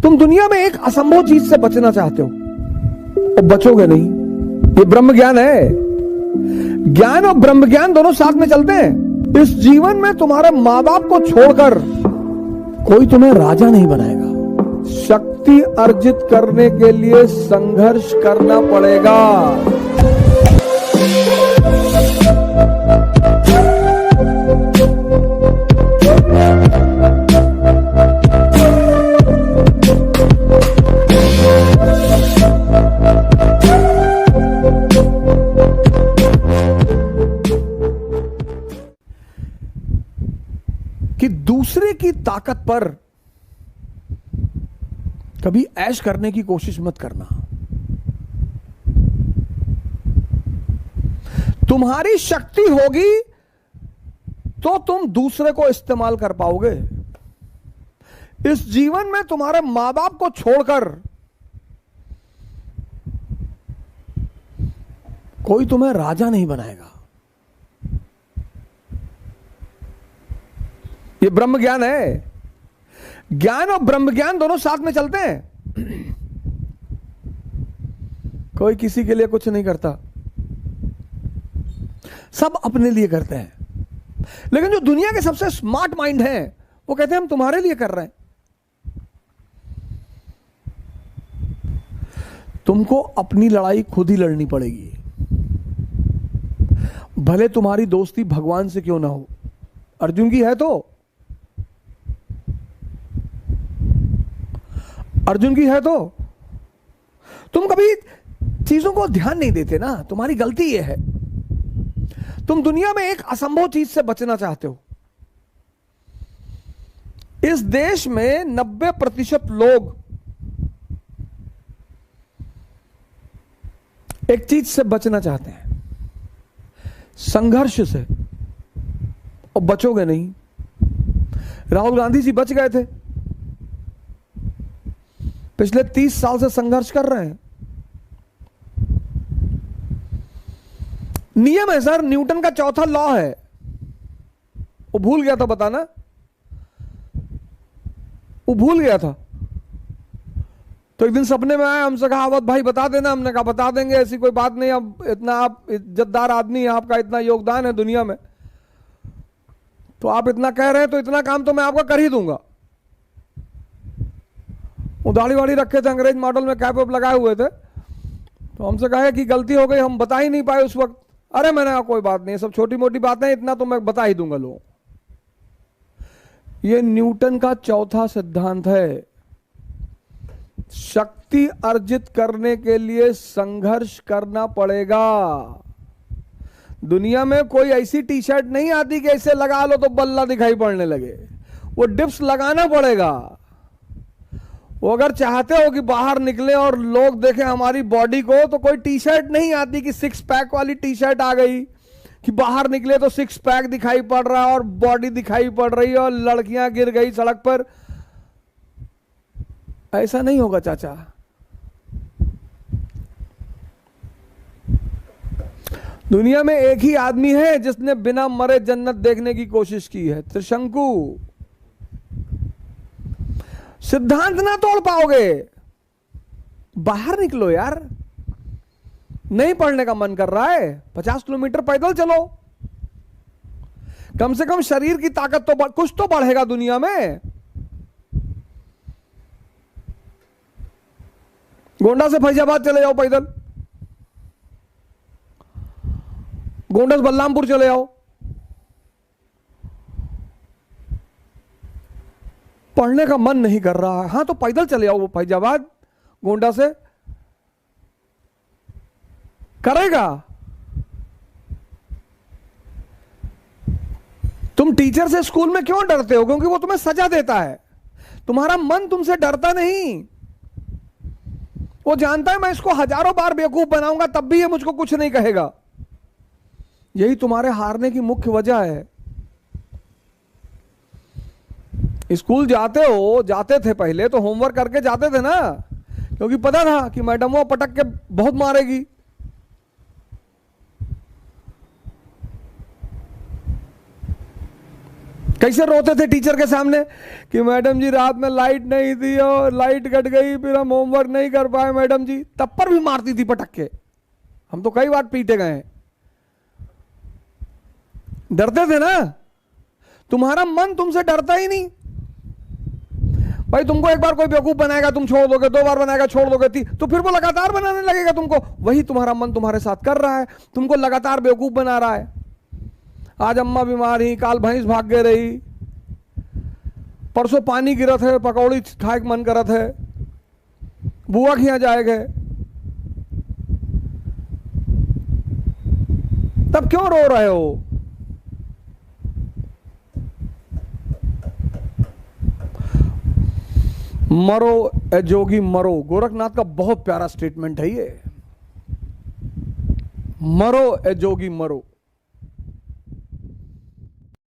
तुम दुनिया में एक असंभव चीज से बचना चाहते हो और बचोगे नहीं। ये ब्रह्म ज्ञान है। ज्ञान और ब्रह्म ज्ञान दोनों साथ में चलते हैं। इस जीवन में तुम्हारे मां बाप को छोड़कर कोई तुम्हें राजा नहीं बनाएगा। शक्ति अर्जित करने के लिए संघर्ष करना पड़ेगा। कि दूसरे की ताकत पर कभी ऐश करने की कोशिश मत करना। तुम्हारी शक्ति होगी तो तुम दूसरे को इस्तेमाल कर पाओगे। इस जीवन में तुम्हारे मां बाप को छोड़कर कोई तुम्हें राजा नहीं बनाएगा। ये ब्रह्म ज्ञान है। ज्ञान और ब्रह्म ज्ञान दोनों साथ में चलते हैं। कोई किसी के लिए कुछ नहीं करता, सब अपने लिए करते हैं। लेकिन जो दुनिया के सबसे स्मार्ट माइंड हैं वो कहते हैं हम तुम्हारे लिए कर रहे हैं। तुमको अपनी लड़ाई खुद ही लड़नी पड़ेगी, भले तुम्हारी दोस्ती भगवान से क्यों ना हो। अर्जुन की है तो अर्जुन की है तो तुम कभी चीजों को ध्यान नहीं देते ना। तुम्हारी गलती यह है, तुम दुनिया में एक असंभव चीज से बचना चाहते हो। इस देश में 90% लोग एक चीज से बचना चाहते हैं, संघर्ष से, और बचोगे नहीं। राहुल गांधी जी बच गए थे, पिछले 30 साल से संघर्ष कर रहे हैं। नियम है सर, न्यूटन का चौथा लॉ है। वो भूल गया था बताना, वो भूल गया था। तो एक दिन सपने में आया, हमसे कहा अवध भाई बता देना। हमने कहा बता देंगे, ऐसी कोई बात नहीं। अब इतना आप इज्जतदार आदमी हैं, आपका इतना योगदान है दुनिया में, तो आप इतना कह रहे हैं तो इतना काम तो मैं आपका कर ही दूंगा। वो दाढ़ी वाड़ी रखे थे, अंग्रेज मॉडल में कैप वैप लगाए हुए थे। तो हमसे कहा कि गलती हो गई, हम बता ही नहीं पाए उस वक्त। अरे मैंने कहा कोई बात नहीं, सब छोटी मोटी बातें, इतना तो मैं बता ही दूंगा लोगों। ये न्यूटन का चौथा सिद्धांत है। शक्ति अर्जित करने के लिए संघर्ष करना पड़ेगा। दुनिया में कोई ऐसी टी शर्ट नहीं आती कि ऐसे लगा लो तो बल्ला दिखाई पड़ने लगे। वो डिप्स लगाना पड़ेगा। वो अगर चाहते हो कि बाहर निकले और लोग देखें हमारी बॉडी को, तो कोई टी शर्ट नहीं आती कि 6 पैक वाली टी शर्ट आ गई कि बाहर निकले तो 6 पैक दिखाई पड़ रहा है और बॉडी दिखाई पड़ रही है और लड़कियां गिर गई सड़क पर। ऐसा नहीं होगा चाचा। दुनिया में एक ही आदमी है जिसने बिना मरे जन्नत देखने की कोशिश की है, त्रिशंकु। सिद्धांत ना तोड़ पाओगे, बाहर निकलो यार। नहीं पढ़ने का मन कर रहा है, 50 किलोमीटर पैदल चलो। कम से कम शरीर की ताकत तो कुछ तो बढ़ेगा दुनिया में। गोंडा से फैजाबाद चले जाओ पैदल, गोंडा से बलरामपुर चले जाओ। पढ़ने का मन नहीं कर रहा है, हाँ तो पैदल चले जाओ। वो फैजाबाद गोंडा से करेगा। तुम टीचर से स्कूल में क्यों डरते हो? क्योंकि वो तुम्हें सजा देता है। तुम्हारा मन तुमसे डरता नहीं। वो जानता है मैं इसको हजारों बार बेवकूफ बनाऊंगा तब भी ये मुझको कुछ नहीं कहेगा। यही तुम्हारे हारने की मुख्य वजह है। स्कूल जाते थे पहले तो होमवर्क करके जाते थे ना, क्योंकि पता था कि मैडम वो पटक के बहुत मारेगी। कैसे रोते थे टीचर के सामने कि मैडम जी रात में लाइट नहीं थी और लाइट कट गई, फिर हम होमवर्क नहीं कर पाए मैडम जी, तब पर भी मारती थी पटक के। हम तो कई बार पीटे गए हैं। डरते थे ना, तुम्हारा मन तुमसे डरता ही नहीं। भाई तुमको एक बार कोई बेवकूफ बनाएगा तुम छोड़ दोगे, 2 बार बनाएगा छोड़ दोगे, तो फिर वो लगातार बनाने लगेगा तुमको। वही तुम्हारा मन तुम्हारे साथ कर रहा है, तुमको लगातार बेवकूफ बना रहा है। आज अम्मा बीमार ही, काल भैंस भाग के रही, परसों पानी गिरत है, पकौड़ी खाए के मन करत है, बुआ के यहां जाएगा, तब क्यों रो रहे हो? मरो ए जोगी मरो, गोरखनाथ का बहुत प्यारा स्टेटमेंट है ये। मरो ए जोगी मरो।